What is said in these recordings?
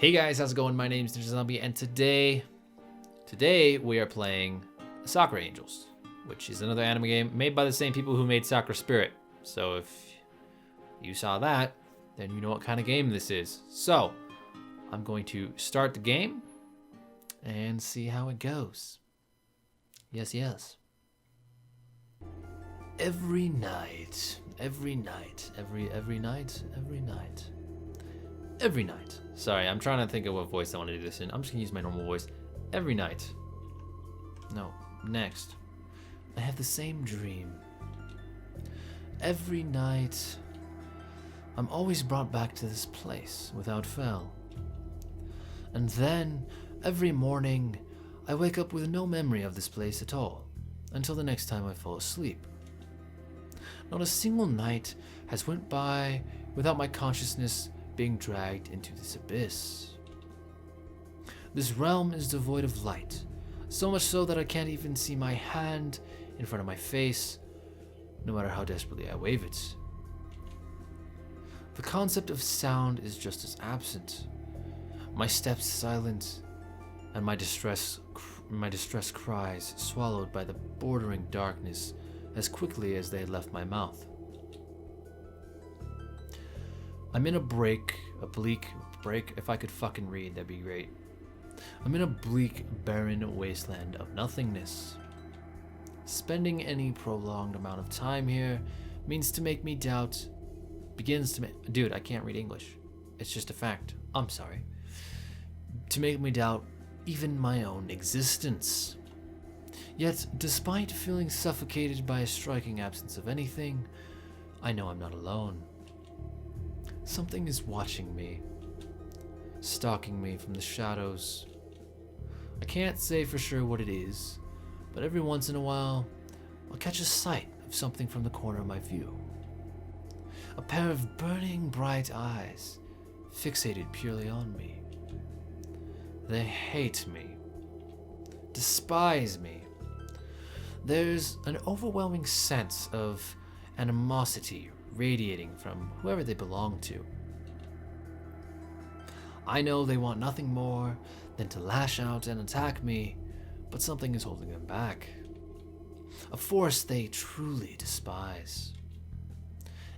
Hey guys, how's it going? My name's NinjaZombie, and today we are playing Sakura Angels, which is another anime game made by the same people who made Sakura Spirit. So if you saw that, then you know what kind of game this is. So I'm going to start the game and see how it goes. Yes. Every night. Sorry, I'm trying to think of what voice I want to do this in. I'm just gonna use my normal voice. Every night. No, next. I have the same dream. Every night, I'm always brought back to this place without fail. And then, every morning, I wake up with no memory of this place at all, until the next time I fall asleep. Not a single night has went by without my consciousness being dragged into this abyss. This realm is devoid of light, so much so that I can't even see my hand in front of my face, no matter how desperately I wave it. The concept of sound is just as absent. My steps silent, and my distress cries swallowed by the bordering darkness as quickly as they had left my mouth. I'm in a bleak break. If I could fucking read, that'd be great. I'm in a bleak, barren wasteland of nothingness. Spending any prolonged amount of time here begins to make me doubt. Dude, I can't read English. It's just a fact. I'm sorry. To make me doubt even my own existence. Yet, despite feeling suffocated by a striking absence of anything, I know I'm not alone. Something is watching me, stalking me from the shadows. I can't say for sure what it is, but every once in a while, I'll catch a sight of something from the corner of my view. A pair of burning bright eyes, fixated purely on me. They hate me, despise me. There's an overwhelming sense of animosity radiating from whoever they belong to. I know they want nothing more than to lash out and attack me, but something is holding them back. A force they truly despise.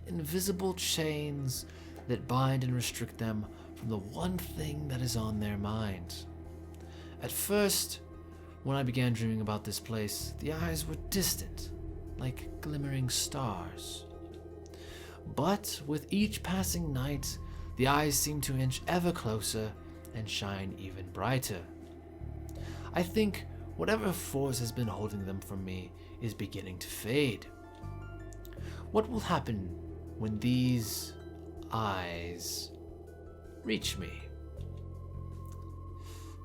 Invisible chains that bind and restrict them from the one thing that is on their mind. At first, when I began dreaming about this place, the eyes were distant, like glimmering stars. But with each passing night, the eyes seem to inch ever closer and shine even brighter. I think whatever force has been holding them from me is beginning to fade. What will happen when these eyes reach me?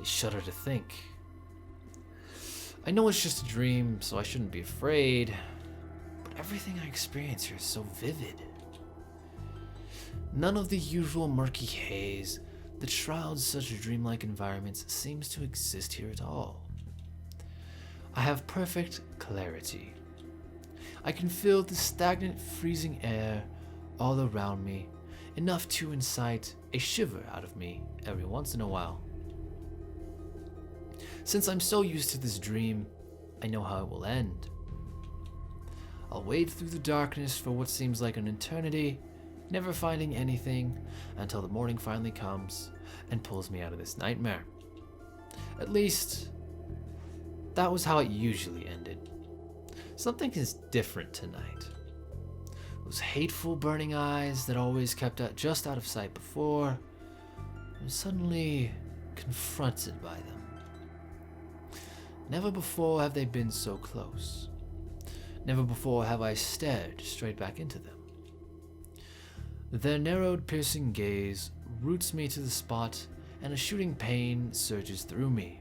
I shudder to think. I know it's just a dream, so I shouldn't be afraid, but everything I experience here is so vivid. None of the usual murky haze that shrouds such dreamlike environments seems to exist here at all. I have perfect clarity. I can feel the stagnant, freezing air all around me, enough to incite a shiver out of me every once in a while. Since I'm so used to this dream, I know how it will end. I'll wade through the darkness for what seems like an eternity, never finding anything until the morning finally comes and pulls me out of this nightmare. At least, that was how it usually ended. Something is different tonight. Those hateful burning eyes that always kept just out of sight before, I'm suddenly confronted by them. Never before have they been so close. Never before have I stared straight back into them. Their narrowed, piercing gaze roots me to the spot, and a shooting pain surges through me.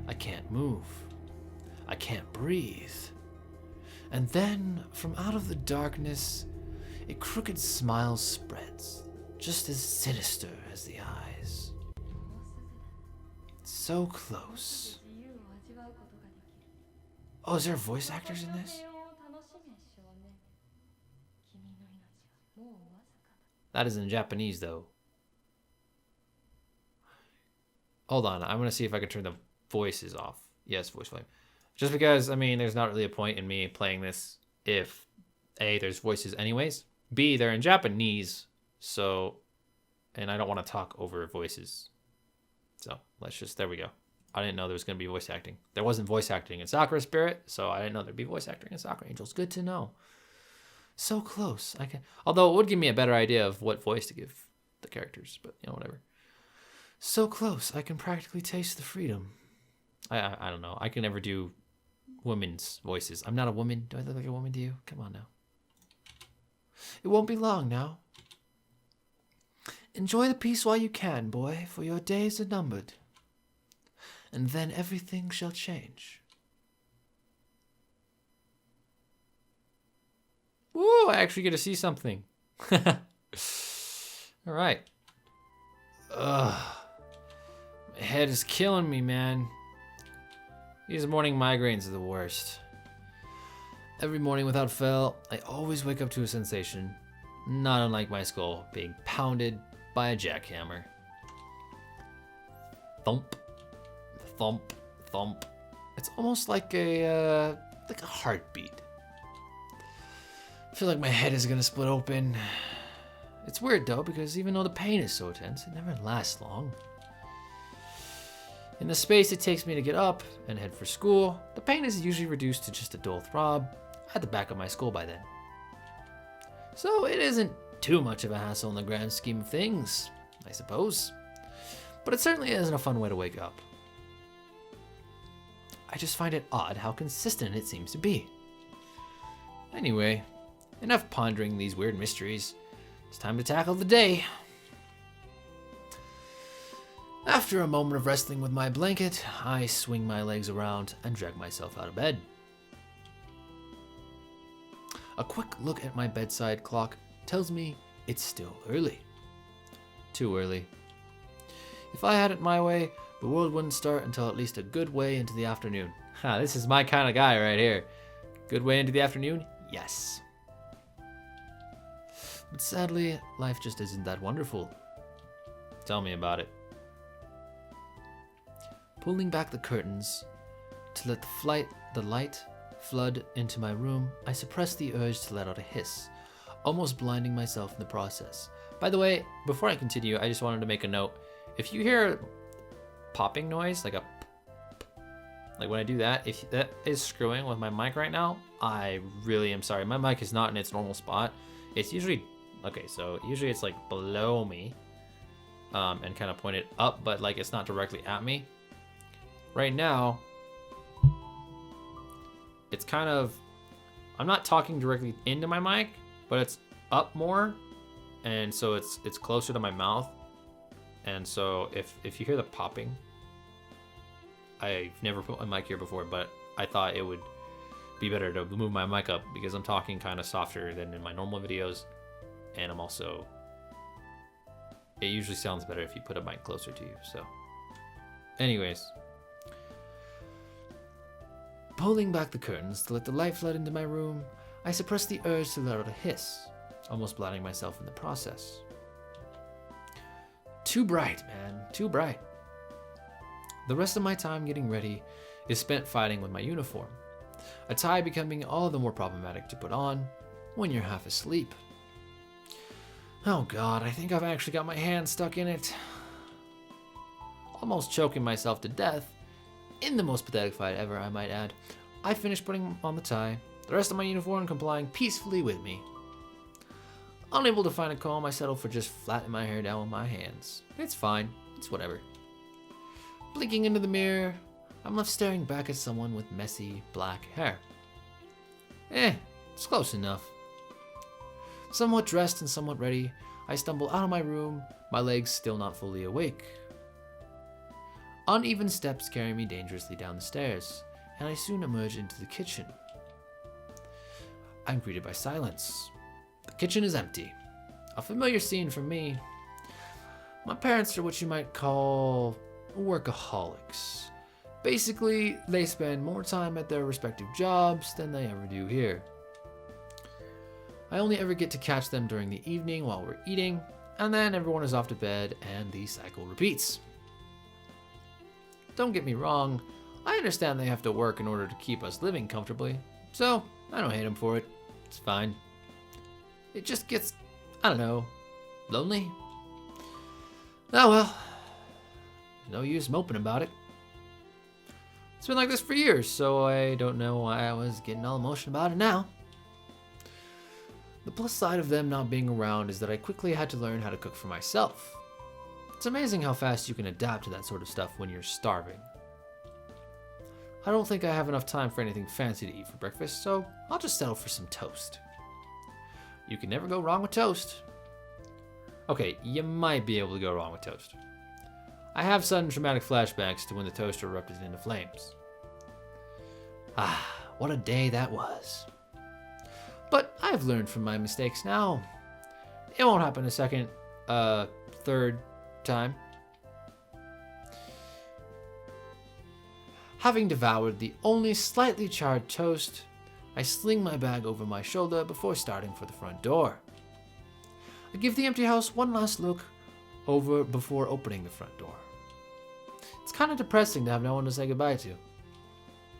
I can't move. I can't breathe. And then, from out of the darkness, a crooked smile spreads, just as sinister as the eyes. So close. Oh, is there voice actors in this? That is in Japanese, though. Hold on, I'm gonna see if I can turn the voices off. Yes, voice volume. Just because, I mean, there's not really a point in me playing this if A, there's voices anyways. B, they're in Japanese, so, and I don't want to talk over voices. So let's just, there we go. I didn't know there was going to be voice acting. There wasn't voice acting in Sakura Spirit, so I didn't know there'd be voice acting in Sakura Angels. Good to know. So close. I can, although it would give me a better idea of what voice to give the characters, but you know, whatever. So close, I can practically taste the freedom. I don't know. I can never do women's voices. I'm not a woman. Do I look like a woman to you? Come on now. It won't be long now. Enjoy the peace while you can, boy, for your days are numbered. And then everything shall change. Woo, I actually get to see something. All right. Ugh. My head is killing me, man. These morning migraines are the worst. Every morning without fail, I always wake up to a sensation, not unlike my skull being pounded by a jackhammer. Thump, thump, thump. It's almost like a heartbeat. I feel like my head is gonna split open. It's weird though, because even though the pain is so intense, it never lasts long. In the space it takes me to get up and head for school, the pain is usually reduced to just a dull throb at the back of my skull by then. So it isn't too much of a hassle in the grand scheme of things, I suppose. But it certainly isn't a fun way to wake up. I just find it odd how consistent it seems to be. Anyway, enough pondering these weird mysteries. It's time to tackle the day. After a moment of wrestling with my blanket, I swing my legs around and drag myself out of bed. A quick look at my bedside clock tells me it's still early. Too early. If I had it my way, the world wouldn't start until at least a good way into the afternoon. Ha, this is my kind of guy right here. Good way into the afternoon? Yes. But sadly, life just isn't that wonderful. Tell me about it. Pulling back the curtains to let the light flood into my room, I suppress the urge to let out a hiss, almost blinding myself in the process. By the way, before I continue, I just wanted to make a note. If you hear a popping noise, like when I do that, if that is screwing with my mic right now, I really am sorry. My mic is not in its normal spot. It's usually, okay, so usually it's like below me and kind of pointed up, but like it's not directly at me. Right now, it's kind of, I'm not talking directly into my mic, but it's up more, and so it's closer to my mouth. And so if you hear the popping, I've never put my mic here before, but I thought it would be better to move my mic up because I'm talking kind of softer than in my normal videos, and I'm also, it usually sounds better if you put a mic closer to you. So anyways, pulling back the curtains to let the light flood into my room, I suppress the urge to let out a hiss, almost blinding myself in the process. Too bright, man, too bright. The rest of my time getting ready is spent fighting with my uniform, a tie becoming all the more problematic to put on when you're half asleep. Oh god, I think I've actually got my hand stuck in it. Almost choking myself to death, in the most pathetic fight ever, I might add, I finish putting on the tie, the rest of my uniform complying peacefully with me. Unable to find a comb, I settle for just flattening my hair down with my hands. It's fine, it's whatever. Blinking into the mirror, I'm left staring back at someone with messy, black hair. It's close enough. Somewhat dressed and somewhat ready, I stumble out of my room, my legs still not fully awake. Uneven steps carry me dangerously down the stairs, and I soon emerge into the kitchen. I'm greeted by silence. The kitchen is empty. A familiar scene for me. My parents are what you might call workaholics. Basically, they spend more time at their respective jobs than they ever do here. I only ever get to catch them during the evening while we're eating, and then everyone is off to bed and the cycle repeats. don't get me wrong, I understand they have to work in order to keep us living comfortably, so I don't hate them for it. It's fine. It just gets, I don't know, lonely. Oh well, no use moping about it. It's been like this for years, so I don't know why I was getting all emotional about it now. The plus side of them not being around is that I quickly had to learn how to cook for myself. It's amazing how fast you can adapt to that sort of stuff when you're starving. I don't think I have enough time for anything fancy to eat for breakfast, so I'll just settle for some toast. You can never go wrong with toast. Okay, you might be able to go wrong with toast. I have sudden traumatic flashbacks to when the toaster erupted into flames. Ah, what a day that was. But I've learned from my mistakes now. It won't happen a second, third time. Having devoured the only slightly charred toast, I sling my bag over my shoulder before starting for the front door. I give the empty house one last look over before opening the front door. It's kind of depressing to have no one to say goodbye to.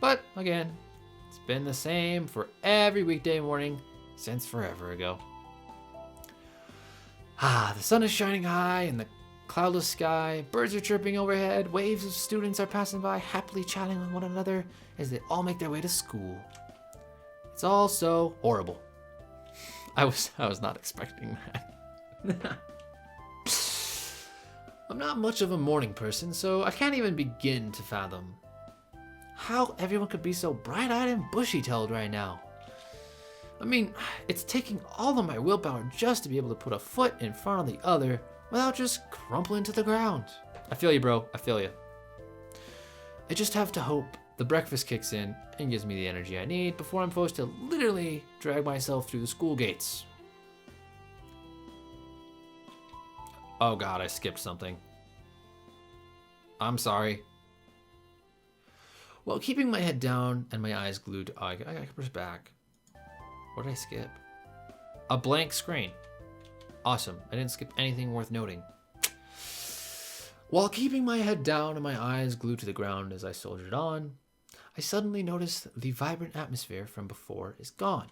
But again, it's been the same for every weekday morning since forever ago. Ah, the sun is shining high in the cloudless sky, birds are chirping overhead, waves of students are passing by, happily chatting with one another as they all make their way to school. It's all so horrible. I was not expecting that. I'm not much of a morning person, so I can't even begin to fathom how everyone could be so bright-eyed and bushy-tailed right now. I mean, it's taking all of my willpower just to be able to put a foot in front of the other without just crumpling to the ground. I feel you, bro. I feel you. I just have to hope the breakfast kicks in and gives me the energy I need before I'm forced to literally drag myself through the school gates. Oh god, I skipped something. I'm sorry. While keeping my head down and my eyes glued, I gotta push back. What did I skip? A blank screen. Awesome. I didn't skip anything worth noting. While keeping my head down and my eyes glued to the ground as I soldiered on, I suddenly noticed the vibrant atmosphere from before is gone.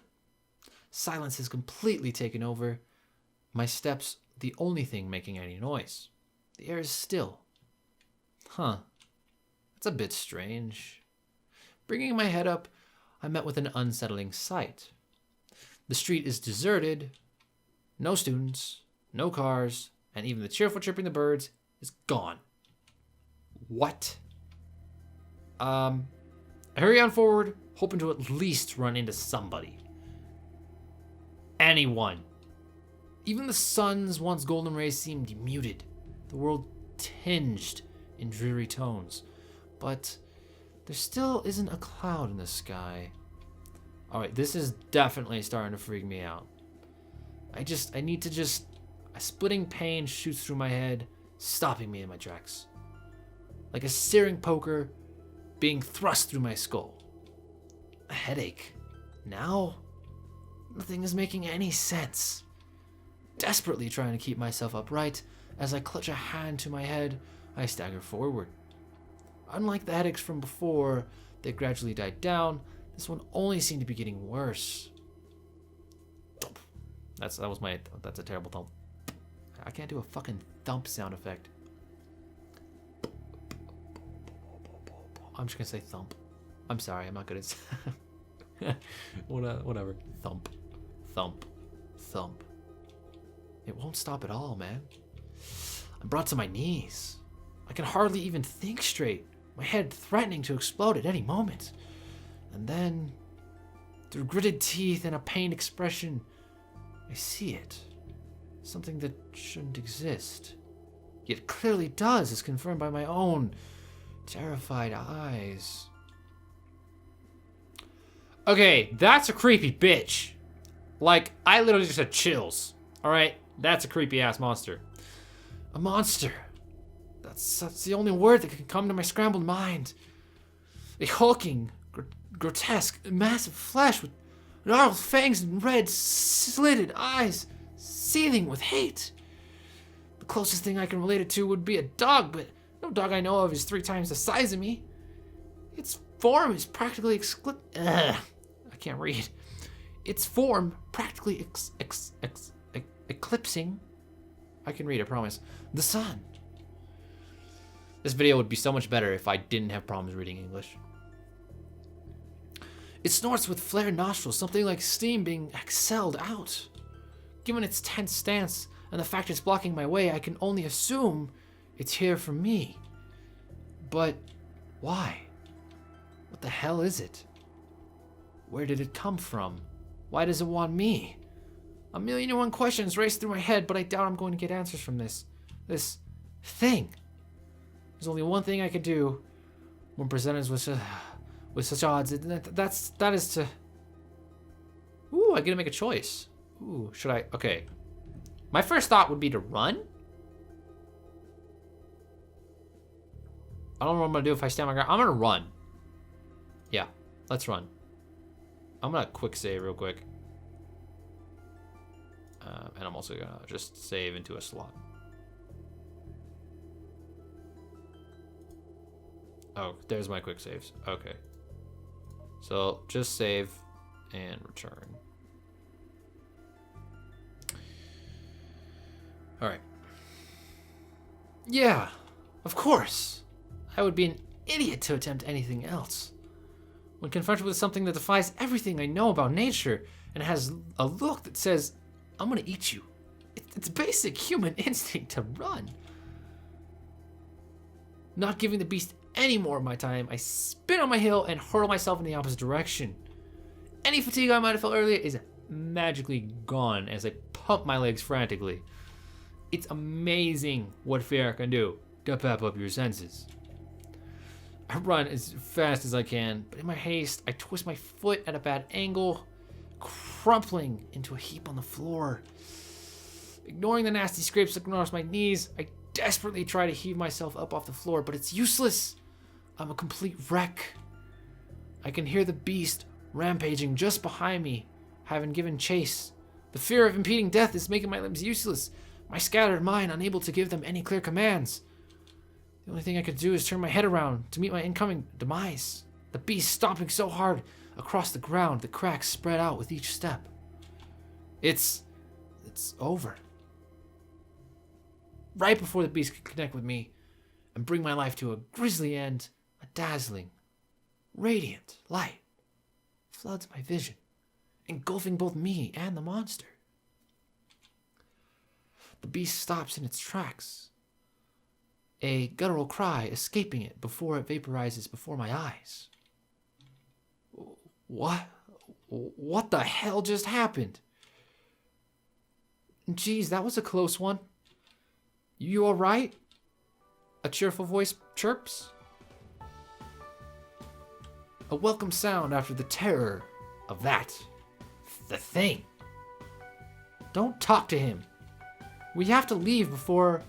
Silence has completely taken over. My steps, the only thing making any noise. The air is still. Huh. That's a bit strange. Bringing my head up, I met with an unsettling sight. The street is deserted. No students, no cars, and even the cheerful chirping of the birds is gone. What? I hurry on forward, hoping to at least run into somebody. Anyone. Even the sun's once golden rays seemed muted, the world tinged in dreary tones. But there still isn't a cloud in the sky. Alright, this is definitely starting to freak me out. I need to just... A splitting pain shoots through my head, stopping me in my tracks. Like a searing poker being thrust through my skull. A headache. Now? Nothing is making any sense. Desperately trying to keep myself upright, as I clutch a hand to my head, I stagger forward. Unlike the headaches from before, that gradually died down, this one only seemed to be getting worse. That's a terrible thump. I can't do a fucking thump sound effect. I'm just gonna say thump. I'm sorry, I'm not good at whatever. Thump. Thump. Thump. It won't stop at all, man. I'm brought to my knees. I can hardly even think straight. My head threatening to explode at any moment. And then, through gritted teeth and a pained expression, I see it. Something that shouldn't exist. Yet clearly does, as confirmed by my own terrified eyes. Okay, that's a creepy bitch. Like, I literally just had chills. Alright, that's a creepy ass monster. A monster. That's the only word that can come to my scrambled mind. A hulking, grotesque, massive flesh with gnarled fangs and red, slitted eyes, seething with hate. The closest thing I can relate it to would be a dog, but No dog I know of is 3 times the size of me. Its form is practically I can't read. Its form practically eclipsing. I can read, I promise. The sun. This video would be so much better if I didn't have problems reading English. It snorts with flared nostrils, something like steam being exhaled out. Given its tense stance and the fact it's blocking my way, I can only assume it's here for me. But why? What the hell is it? Where did it come from? Why does it want me? 1,000,001 questions race through my head, but I doubt I'm going to get answers from this thing. There's only one thing I could do when presented with such odds. That is to... Ooh, I get to make a choice. Ooh, should I... Okay. My first thought would be to run. I don't know what I'm going to do if I stand my ground. I'm going to run. Yeah, let's run. I'm going to quick save real quick. And I'm also going to just save into a slot. Oh, there's my quick saves. Okay. So just save and return. All right. Yeah, of course. I would be an idiot to attempt anything else. When confronted with something that defies everything I know about nature and has a look that says, I'm gonna eat you. It's basic human instinct to run. Not giving the beast any more of my time, I spin on my heel and hurl myself in the opposite direction. Any fatigue I might have felt earlier is magically gone as I pump my legs frantically. It's amazing what fear can do to pep up your senses. I run as fast as I can, but in my haste, I twist my foot at a bad angle, crumpling into a heap on the floor. Ignoring the nasty scrapes across my knees, I desperately try to heave myself up off the floor, but it's useless. I'm a complete wreck. I can hear the beast rampaging just behind me, having given chase. The fear of impeding death is making my limbs useless, my scattered mind unable to give them any clear commands. The only thing I could do is turn my head around to meet my incoming demise. The beast stomping so hard across the ground, the cracks spread out with each step. It's over. Right before the beast could connect with me and bring my life to a grisly end, a dazzling, radiant light floods my vision, engulfing both me and the monster. The beast stops in its tracks, a guttural cry escaping it before it vaporizes before my eyes. What the hell just happened? Geez, that was a close one. You all right? A cheerful voice chirps. A welcome sound after the terror of that. The thing. Don't talk to him. We have to leave before...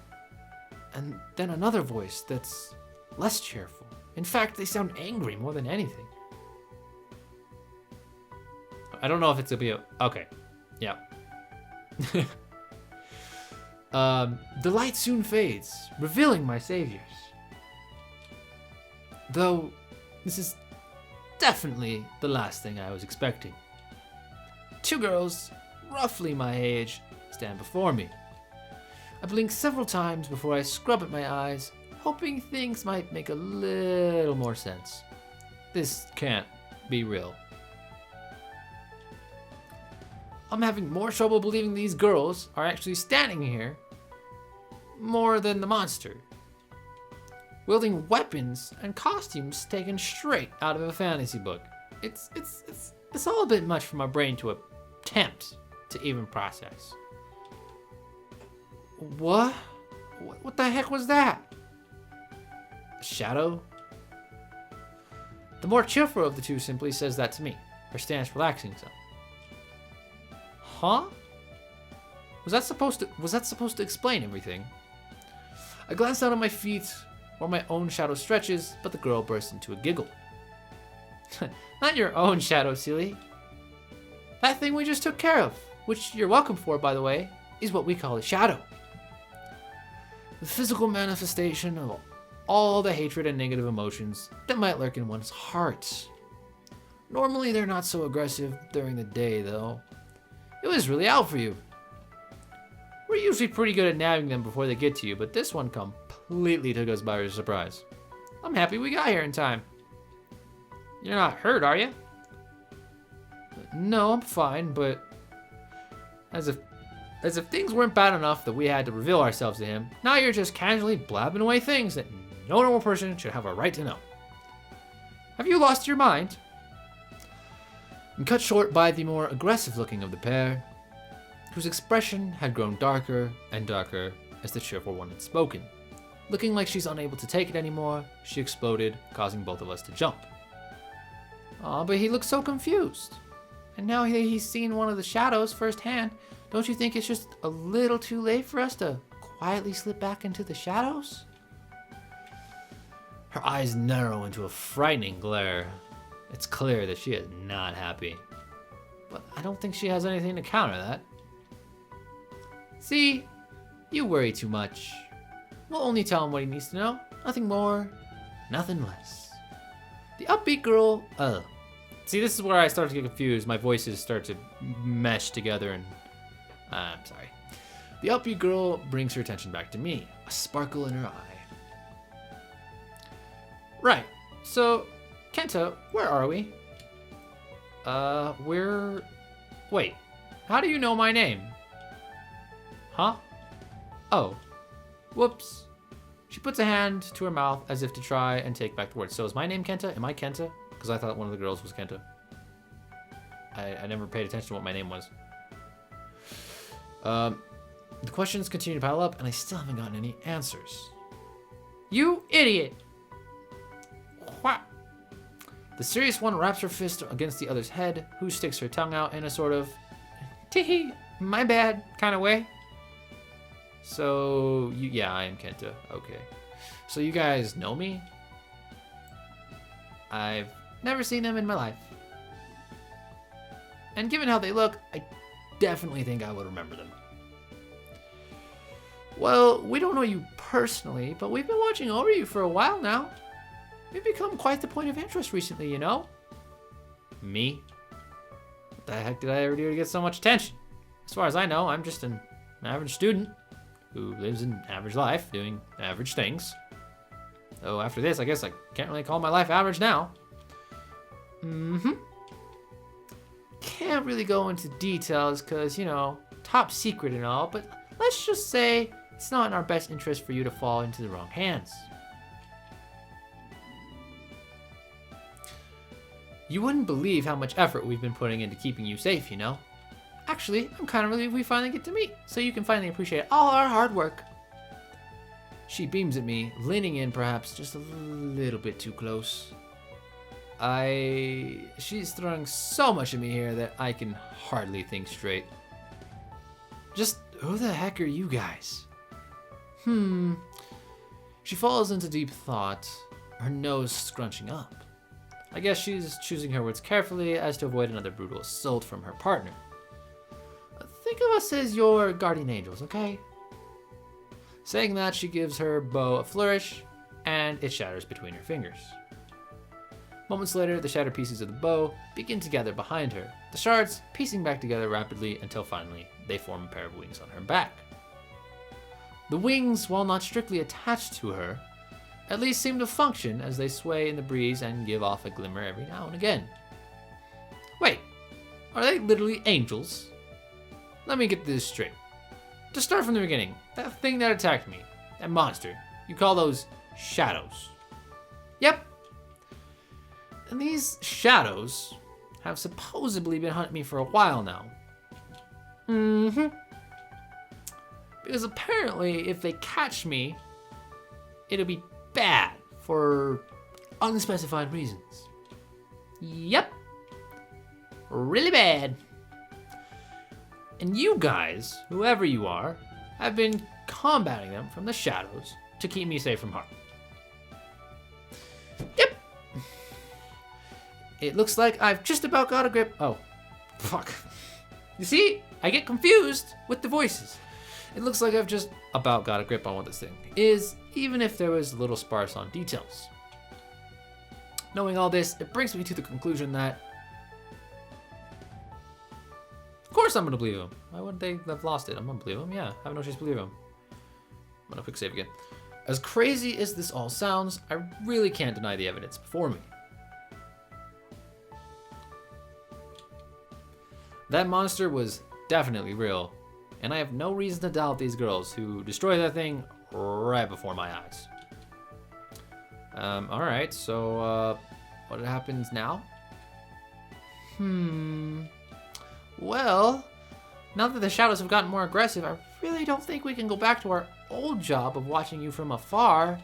And then another voice that's less cheerful. In fact, they sound angry more than anything. I don't know if it's gonna be a... Okay. Yeah. The light soon fades, revealing my saviors. Though, this is definitely the last thing I was expecting. 2 girls, roughly my age, stand before me. I blink several times before I scrub at my eyes, hoping things might make a little more sense. This can't be real. I'm having more trouble believing these girls are actually standing here more than the monster, wielding weapons and costumes taken straight out of a fantasy book. It's all a bit much for my brain to attempt to even process. What the heck was that? A shadow? The more cheerful of the two simply says that to me, her stance relaxing some. Huh? Was that supposed to explain everything? I glance down at my feet where my own shadow stretches, but the girl bursts into a giggle. Not your own shadow, silly. That thing we just took care of, which you're welcome for, by the way, is what we call a shadow. The physical manifestation of all the hatred and negative emotions that might lurk in one's heart. Normally, they're not so aggressive during the day, though. It was really out for you. We're usually pretty good at nabbing them before they get to you, but this one completely took us by surprise. I'm happy we got here in time. You're not hurt, are you? No, I'm fine, but as if things weren't bad enough that we had to reveal ourselves to him, now you're just casually blabbing away things that no normal person should have a right to know. Have you lost your mind? And cut short by the more aggressive looking of the pair, whose expression had grown darker and darker as the cheerful one had spoken. Looking like she's unable to take it anymore, she exploded, causing both of us to jump. Aw, but he looks so confused. And now that he's seen one of the shadows firsthand, don't you think it's just a little too late for us to quietly slip back into the shadows? Her eyes narrow into a frightening glare. It's clear that she is not happy. But I don't think she has anything to counter that. See? You worry too much. We'll only tell him what he needs to know. Nothing more, nothing less. The upbeat girl... See, this is where I start to get confused. My voices start to mesh together and... I'm sorry. The upbeat girl brings her attention back to me, a sparkle in her eye. Right, so, Kenta, where are we? Wait, how do you know my name? Huh? Oh. Whoops. She puts a hand to her mouth as if to try and take back the words. So is my name Kenta? Am I Kenta? Because I thought one of the girls was Kenta. I never paid attention to what my name was. The questions continue to pile up, and I still haven't gotten any answers. You idiot! What? The serious one wraps her fist against the other's head, who sticks her tongue out in a sort of tee my bad kind of way. So, yeah, I am Kenta. Okay. So you guys know me? I've never seen them in my life. And given how they look, I definitely think I would remember them. Well, we don't know you personally, but we've been watching over you for a while now. You've become quite the point of interest recently, you know? Me? What the heck did I ever do to get so much attention? As far as I know, I'm just an average student who lives an average life doing average things. So after this, I guess I can't really call my life average now. Can't really go into details because, you know, top secret and all, but let's just say it's not in our best interest for you to fall into the wrong hands. You wouldn't believe how much effort we've been putting into keeping you safe, you know? Actually, I'm kind of relieved we finally get to meet, so you can finally appreciate all our hard work. She beams at me, leaning in perhaps just a little bit too close. She's throwing so much at me here that I can hardly think straight. Just who the heck are you guys? She falls into deep thought, her nose scrunching up. I guess she's choosing her words carefully as to avoid another brutal assault from her partner. Think of us as your guardian angels, okay? Saying that, she gives her bow a flourish, and it shatters between her fingers. Moments later, the shattered pieces of the bow begin to gather behind her, the shards piecing back together rapidly until finally they form a pair of wings on her back. The wings, while not strictly attached to her, at least seem to function as they sway in the breeze and give off a glimmer every now and again. Wait, are they literally angels? Let me get this straight. To start from the beginning, that thing that attacked me, that monster, you call those shadows? Yep. And these shadows have supposedly been hunting me for a while now. Because apparently, if they catch me, it'll be bad for unspecified reasons. Yep. Really bad. And you guys, whoever you are, have been combating them from the shadows to keep me safe from harm. Yep. It looks like I've just about got a grip. Oh, fuck. You see, I get confused with the voices. It looks like I've just about got a grip on what this thing is, even if there was a little sparse on details. Knowing all this, it brings me to the conclusion that of course I'm gonna believe him. Why wouldn't they have lost it? I'm gonna believe him, yeah. I have no choice to believe him. I'm gonna quick save again. As crazy as this all sounds, I really can't deny the evidence before me. That monster was definitely real, and I have no reason to doubt these girls who destroyed that thing right before my eyes. Alright, so, what happens now? Well, now that the shadows have gotten more aggressive, I really don't think we can go back to our old job of watching you from afar.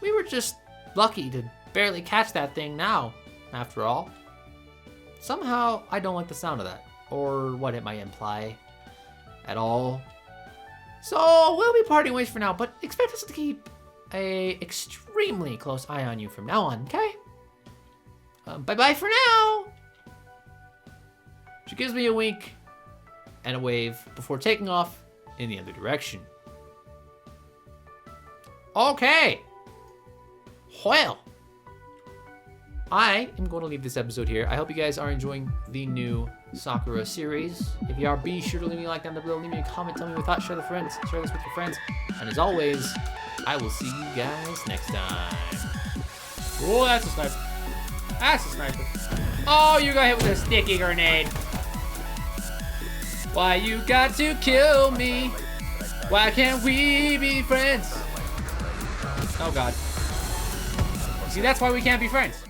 We were just lucky to barely catch that thing now, after all. Somehow, I don't like the sound of that, or what it might imply at all. So, we'll be parting ways for now, but expect us to keep a extremely close eye on you from now on, okay? Bye-bye for now! She gives me a wink and a wave before taking off in the other direction. Okay! Well, I am going to leave this episode here. I hope you guys are enjoying the new Sakura series. If you are, be sure to leave me a like down below. Leave me a comment, tell me your thoughts, share this with your friends. And as always, I will see you guys next time. Oh, that's a sniper. That's a sniper. Oh, you got hit with a sticky grenade. Why you got to kill me? Why can't we be friends? Oh God. See, that's why we can't be friends.